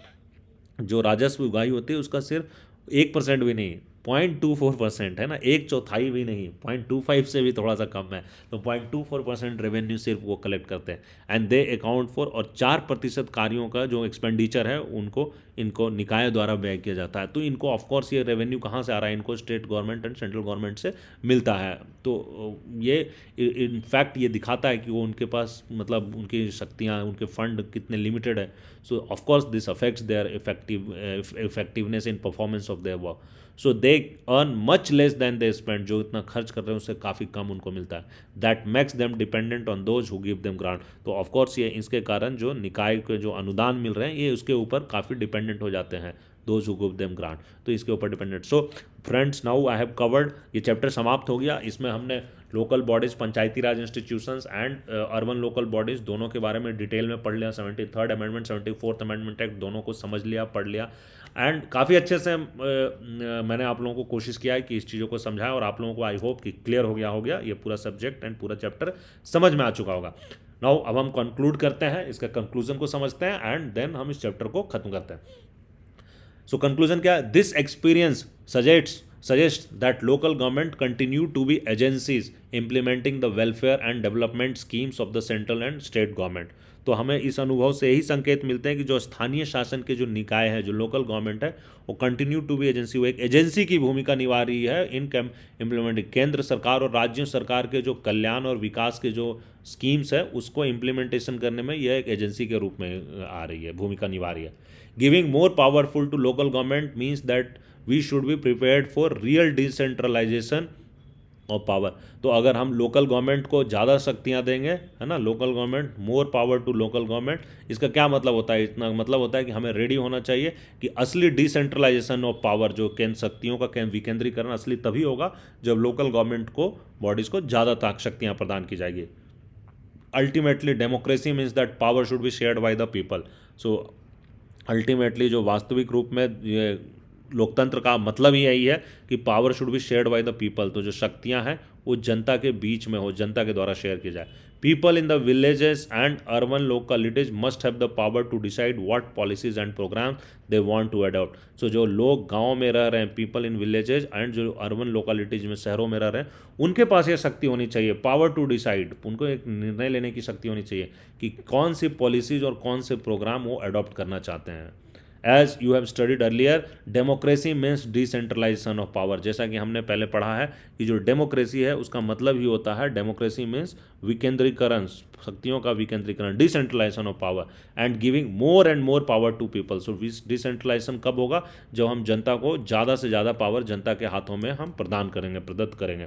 जो राजस्व उगाही होती है, उसका सिर्फ 1% भी नहीं, 0.24% है ना, 1/4 भी नहीं, 0.25 से भी थोड़ा सा कम है। तो 0.24% रेवेन्यू सिर्फ वो कलेक्ट करते हैं, एंड दे अकाउंट फॉर, और 4% कार्यों का जो एक्सपेंडिचर है इनको निकाय द्वारा व्यय किया जाता है। तो इनको ऑफकोर्स ये रेवेन्यू कहाँ से आ रहा है, इनको state government and central government से मिलता है। तो ये इनफैक्ट ये दिखाता है कि वो उनके पास मतलब उनकी शक्तियाँ, उनके फंड कितने लिमिटेड है। So of course this affects their effectiveness in performance of their work. So they earn much less than they spend. जो इतना खर्च कर रहे हैं उससे काफ़ी कम उनको मिलता है। That makes them dependent on those who give them grant. तो ऑफकोर्स ये इसके कारण जो निकाय के जो अनुदान मिल रहे हैं, ये उसके ऊपर काफ़ी डिपेंडेंट हो जाते हैं, those who give them grant, तो इसके ऊपर dependent. So friends, now I have covered, ये चैप्टर समाप्त हो गया। इसमें हमने local bodies, Panchayati Raj institutions and urban local bodies दोनों के बारे में डिटेल में पढ़ लिया। 73rd amendment, 74th amendment act, दोनों को समझ लिया, पढ़ लिया, एंड काफ़ी अच्छे से मैंने आप लोगों को कोशिश किया है कि इस चीज़ों को समझाएं, और आप लोगों को आई होप कि क्लियर हो गया ये पूरा सब्जेक्ट एंड पूरा चैप्टर समझ में आ चुका होगा। नाउ अब हम कंक्लूड करते हैं, इसका कंक्लूजन को समझते हैं, एंड देन हम इस चैप्टर को खत्म करते हैं। सो कंक्लूजन क्या है? This experience suggests that local government continue to be agencies implementing the welfare and development schemes of the central and state government. तो हमें इस अनुभव से यही संकेत मिलते हैं कि जो स्थानीय शासन के जो निकाय है, जो लोकल गवर्नमेंट है, वो कंटिन्यू टू बी एजेंसी, वो एक एजेंसी की भूमिका निभा रही है इन इम्प्लीमेंटिंग। केंद्र सरकार और राज्य सरकार के जो कल्याण और विकास के जो स्कीम्स है, उसको इम्प्लीमेंटेशन करने में यह एक एजेंसी के रूप में आ रही है, भूमिका निभा रही है। Giving more powerful to local government means that we should be prepared for real decentralisation of power. तो अगर हम लोकल गवर्नमेंट को ज़्यादा शक्तियाँ देंगे, है ना, local government, more power to local government, इसका क्या मतलब होता है? इतना मतलब होता है कि हमें रेडी होना चाहिए कि असली डिसेंट्रलाइजेशन ऑफ पावर, जो केंद्र शक्तियों का विकेंद्रीकरण असली तभी होगा जब लोकल गवर्नमेंट को, बॉडीज़ को ज़्यादा शक्तियाँ प्रदान की जाएगी। Ultimately democracy means that power should be shared by the people. So ultimately जो वास्तविक रूप में ये लोकतंत्र का मतलब ही यही है कि power should be shared by the people. तो जो शक्तियां हैं वो जनता के बीच में हो, जनता के द्वारा शेयर की जाए। People in the villages and urban localities must have the power to decide what policies and programs they want to adopt. So जो लोग गाँव में रह रहे हैं, पीपल इन विलेजेस एंड जो अर्बन लोकेलिटीज में शहरों में रह रहे हैं, उनके पास ये शक्ति होनी चाहिए, पावर टू डिसाइड, उनको एक निर्णय लेने की शक्ति होनी चाहिए कि कौन सी पॉलिसीज और कौन से प्रोग्राम वो अडॉप्ट करना चाहते हैं. As you have studied earlier, democracy means decentralisation of power. जैसा कि हमने पहले पढ़ा है कि जो डेमोक्रेसी है उसका मतलब ही होता है, डेमोक्रेसी मीन्स विकेंद्रीकरण, शक्तियों का विकेंद्रीकरण, decentralisation of power and giving more and more power to people. So decentralisation कब होगा? जब हम जनता को ज़्यादा से ज़्यादा पावर जनता के हाथों में हम प्रदान करेंगे, प्रदत्त करेंगे.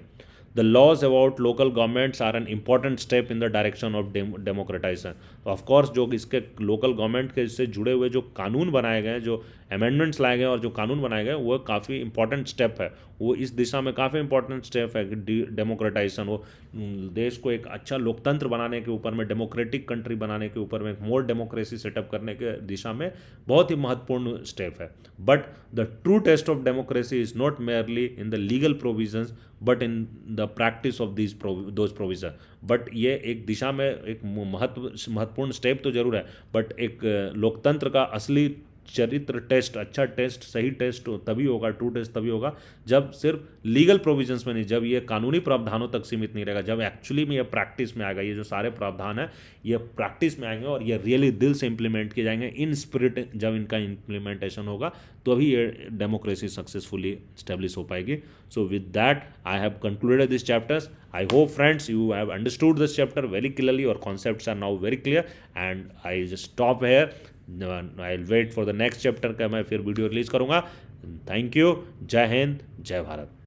The laws about local governments are an important step in the direction of democratization. तो ऑफ कोर्स जो इसके लोकल गवर्नमेंट के इससे जुड़े हुए जो कानून बनाए गए हैं, जो अमेंडमेंट्स लाए गए और जो कानून बनाए गए, वो काफ़ी इंपॉर्टेंट स्टेप है, वो इस दिशा में काफ़ी इंपॉर्टेंट स्टेप है कि डेमोक्रेटाइजेशन, वो देश को एक अच्छा लोकतंत्र बनाने के ऊपर में, डेमोक्रेटिक कंट्री बनाने के ऊपर में, मोर डेमोक्रेसी सेटअप करने के दिशा में बहुत ही महत्वपूर्ण स्टेप है. But the true test of democracy is not merely in the legal provisions but in the practice of those provision. But ये एक दिशा में एक महत्वपूर्ण स्टेप तो जरूर है, बट एक लोकतंत्र का असली चरित्र टेस्ट, अच्छा टेस्ट, सही टेस्ट तभी होगा, ट्रू टेस्ट तभी होगा जब सिर्फ लीगल प्रोविजंस में नहीं, जब ये कानूनी प्रावधानों तक सीमित नहीं रहेगा, जब एक्चुअली में ये प्रैक्टिस में आएगा, ये जो सारे प्रावधान है ये प्रैक्टिस में आएंगे और ये रियली दिल से इंप्लीमेंट किए जाएंगे इन स्पिरिट. जब इनका इम्प्लीमेंटेशन होगा तो अभी ये डेमोक्रेसी सक्सेसफुली स्टेब्लिश हो पाएगी. So with that I have concluded this chapters. I hope friends you have understood this chapter very clearly, or concepts are now very clear, and I just stop here. I'll wait for the next chapter का मैं फिर video release करूँगा. Thank you. जय हिंद, जय भारत.